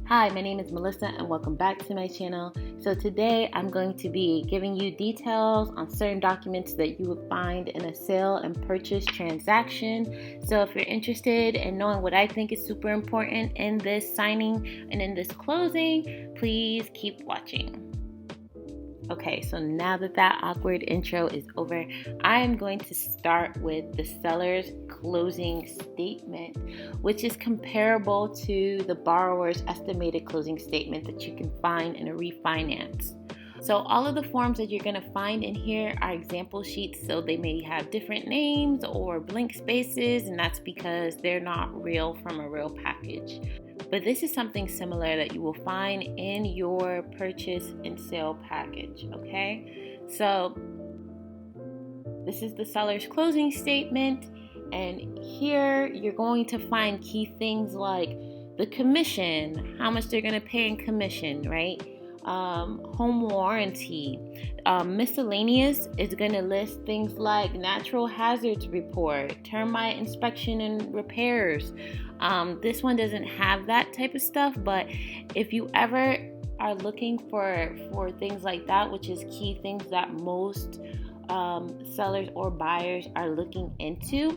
Hi, my name is Melissa and welcome back to my channel. So today I'm going to be giving you details on certain documents that you would find in a sale and purchase transaction. So if you're interested in knowing what I think is super important in this signing and in this closing, please keep watching. Okay, so now that awkward intro is over, I am going to start with the seller's closing statement, which is comparable to the borrower's estimated closing statement that you can find in a refinance. So all of the forms that you're going to find in here are example sheets, so they may have different names or blank spaces, and that's because they're not real from a real package. But this is something similar that you will find in your purchase and sale package, okay? So this is the seller's closing statement, and here you're going to find key things like the commission, how much they're going to pay in commission, right? Home warranty. Miscellaneous is going to list things like natural hazards report, termite inspection and repairs. This one doesn't have that type of stuff, but if you ever are looking for things like that, which is key things that most sellers or buyers are looking into,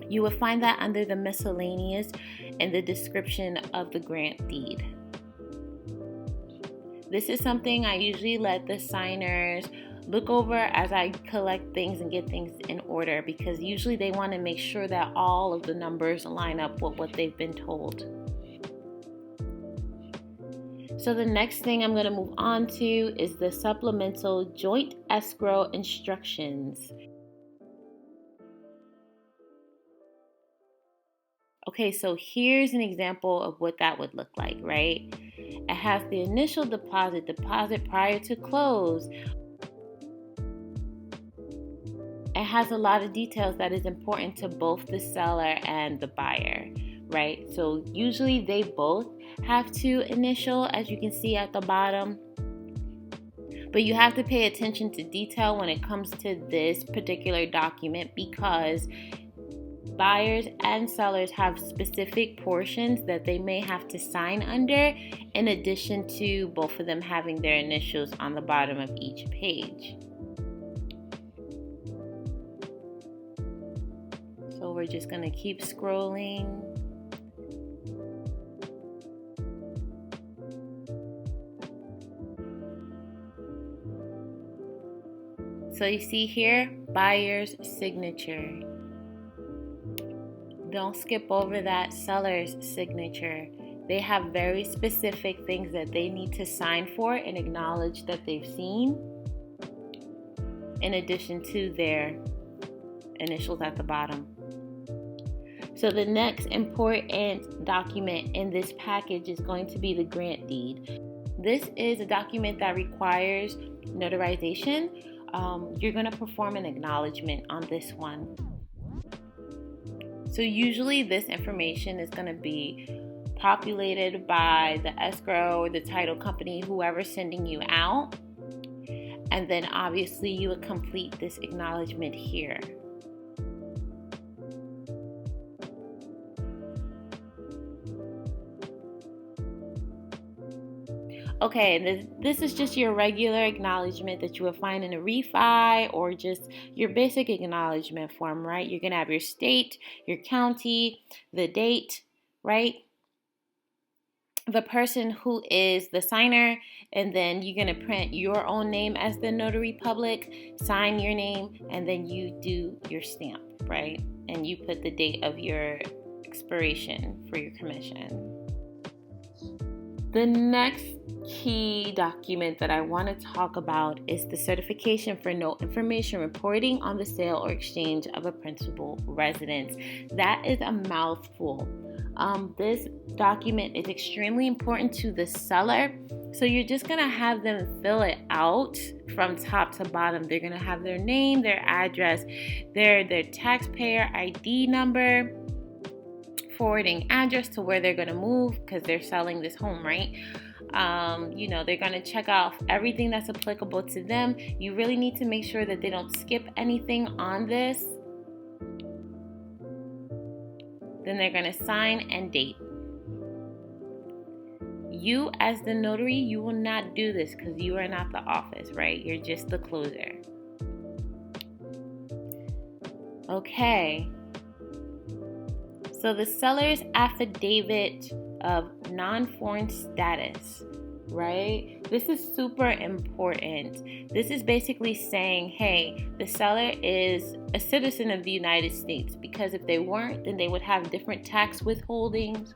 you will find that under the miscellaneous in the description of the grant deed. This is something I usually let the signers look over as I collect things and get things in order, because usually they want to make sure that all of the numbers line up with what they've been told. So the next thing I'm going to move on to is the supplemental joint escrow instructions. Okay, so here's an example of what that would look like, right? It has the initial deposit prior to close. It has a lot of details that is important to both the seller and the buyer, right? So usually they both have to initial, as you can see at the bottom. But you have to pay attention to detail when it comes to this particular document, because buyers and sellers have specific portions that they may have to sign under, in addition to both of them having their initials on the bottom of each page. So we're just going to keep scrolling. So you see here, buyer's signature. Don't skip over that seller's signature. They have very specific things that they need to sign for and acknowledge that they've seen, in addition to their initials at the bottom. So the next important document in this package is going to be the grant deed. This is a document that requires notarization. You're going to perform an acknowledgement on this one. So usually this information is going to be populated by the escrow or the title company, whoever's sending you out. And then obviously you would complete this acknowledgement here. Okay, this is just your regular acknowledgement that you would find in a refi, or just your basic acknowledgement form, right? You're going to have your state, your county, the date, right? The person who is the signer, and then you're going to print your own name as the notary public, sign your name, and then you do your stamp, right? And you put the date of your expiration for your commission. The next key document that I want to talk about is the certification for no information reporting on the sale or exchange of a principal residence. That is a mouthful. This document is extremely important to the seller. So you're just going to have them fill it out from top to bottom. They're going to have their name, their address, their taxpayer ID number, forwarding address to where they're going to move, because they're selling this home, right? They're going to check off everything that's applicable to them. You really need to make sure that they don't skip anything on this. Then they're going to sign and date. you as the notary, you will not do this because you are not the office, right? You're just the closer. Okay. So the seller's affidavit of non-foreign status, right? This is super important. This is basically saying, hey, the seller is a citizen of the United States, because if they weren't, then they would have different tax withholdings.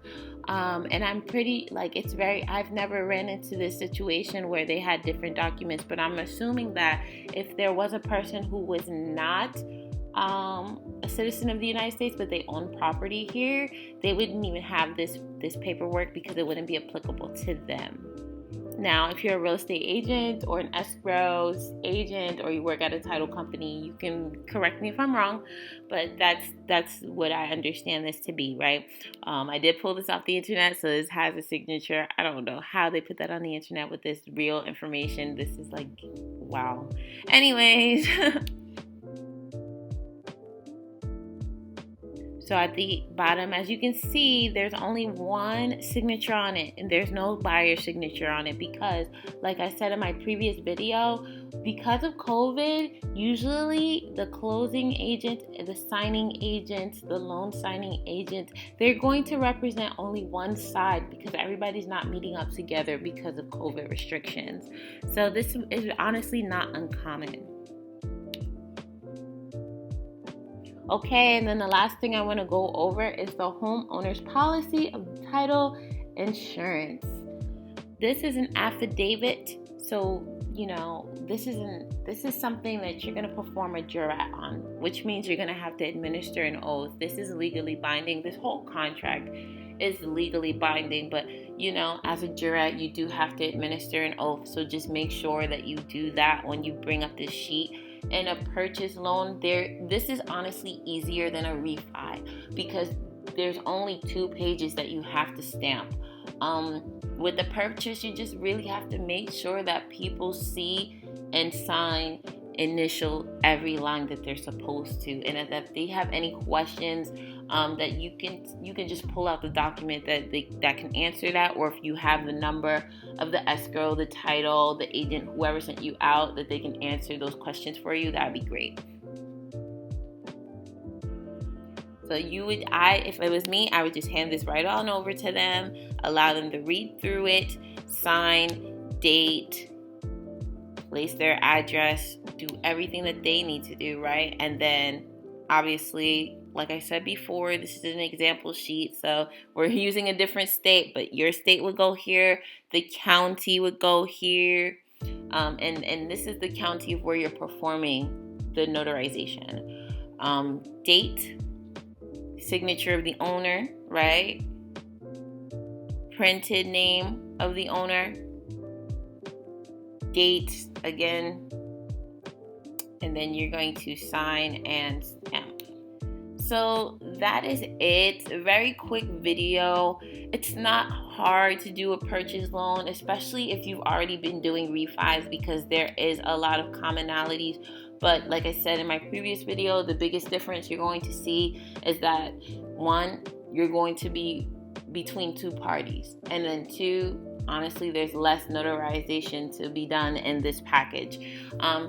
And I'm pretty, I've never ran into this situation where they had different documents, but I'm assuming that if there was a person who was not a citizen of the United States, but they own property here, they wouldn't even have this paperwork because it wouldn't be applicable to them. Now, if you're a real estate agent or an escrow agent, or you work at a title company, you can correct me if I'm wrong, but that's what I understand this to be, right? I did pull this off the internet, so this has a signature. I don't know how they put that on the internet with this real information. This is like, wow. Anyways. So at the bottom, as you can see, there's only one signature on it, and there's no buyer signature on it because, like I said in my previous video, because of COVID, usually the closing agent, the signing agent, the loan signing agent, they're going to represent only one side because everybody's not meeting up together because of COVID restrictions. So this is honestly not uncommon. Okay, and then the last thing I want to go over is the homeowner's policy of title insurance. This is an affidavit, so this is something that you're going to perform a jurat on, which means you're going to have to administer an oath. This is legally binding. This whole contract is legally binding, but as a jurat, you do have to administer an oath. So just make sure that you do that when you bring up this sheet. In a purchase loan, this is honestly easier than a refi because there's only 2 pages that you have to stamp. With the purchase, you just really have to make sure that people see and sign initial every line that they're supposed to, and that if they have any questions, that you can just pull out the document that can answer that, or if you have the number of the escrow, the title, the agent, whoever sent you out, that they can answer those questions for you, that'd be great. So if it was me, I would just hand this right on over to them, allow them to read through it, sign, date, place their address, do everything that they need to do, right? And then obviously, like I said before, this is an example sheet, so we're using a different state, but your state would go here, the county would go here, and this is the county of where you're performing the notarization. Date, signature of the owner, right? Printed name of the owner, date again, and then you're going to sign and stamp. So that is it. A very quick video. It's not hard to do a purchase loan, especially if you've already been doing refis, because there is a lot of commonalities. But like I said in my previous video, the biggest difference you're going to see is that 1, you're going to be between 2 parties, and then 2, honestly, there's less notarization to be done in this package.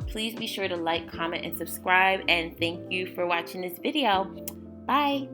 Please be sure to like, comment, and subscribe, and thank you for watching this video. Bye.